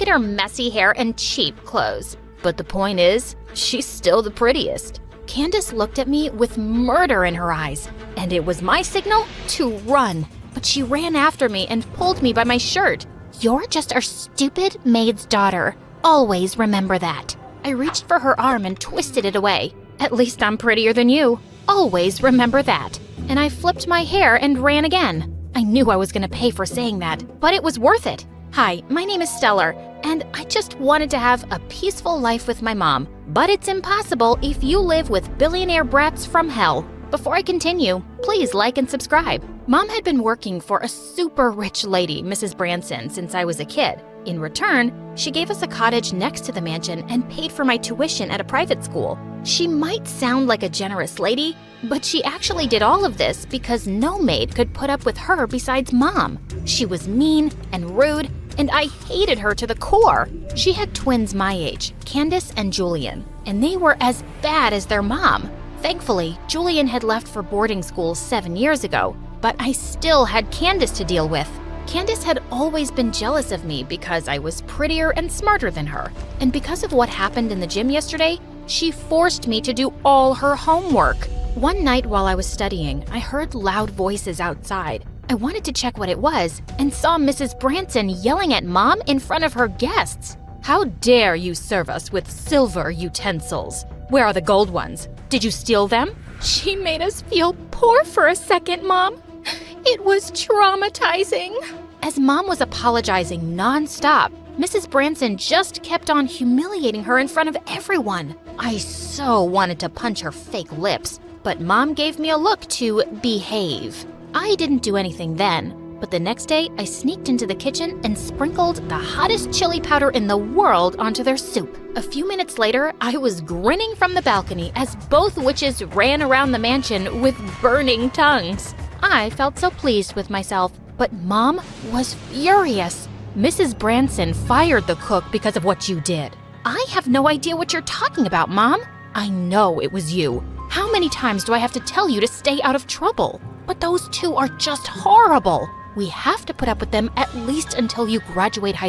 at her messy hair and cheap clothes. But the point is, she's still the prettiest. Candace looked at me with murder in her eyes, and it was my signal to run. But she ran after me and pulled me by my shirt. "You're just our stupid maid's daughter. Always remember that." I reached for her arm and twisted it away. "At least I'm prettier than you. Always remember that." And I flipped my hair and ran again. I knew I was going to pay for saying that, but it was worth it. "Hi, my name is Stellar, and I just wanted to have a peaceful life with my mom. But it's impossible if you live with billionaire brats from hell." Before I continue, please like and subscribe. Mom had been working for a super rich lady, Mrs. Branson, since I was a kid. In return, she gave us a cottage next to the mansion and paid for my tuition at a private school. She might sound like a generous lady, but she actually did all of this because no maid could put up with her besides Mom. She was mean and rude, and I hated her to the core. She had twins my age, Candace and Julian, and they were as bad as their mom. Thankfully, Julian had left for boarding school 7 years ago, but I still had Candace to deal with. Candace had always been jealous of me because I was prettier and smarter than her. And because of what happened in the gym yesterday, she forced me to do all her homework. One night while I was studying, I heard loud voices outside. I wanted to check what it was and saw Mrs. Branson yelling at Mom in front of her guests. "How dare you serve us with silver utensils? Where are the gold ones? Did you steal them?" She made us feel poor for a second, Mom. It was traumatizing. As Mom was apologizing nonstop, Mrs. Branson just kept on humiliating her in front of everyone. I so wanted to punch her fake lips, but Mom gave me a look to behave. I didn't do anything then, but the next day I sneaked into the kitchen and sprinkled the hottest chili powder in the world onto their soup. A few minutes later, I was grinning from the balcony as both witches ran around the mansion with burning tongues. I felt so pleased with myself, but Mom was furious. "Mrs. Branson fired the cook because of what you did." "I have no idea what you're talking about, Mom." "I know it was you. How many times do I have to tell you to stay out of trouble?" "But those two are just horrible. We have to put up with them at least until you graduate high school."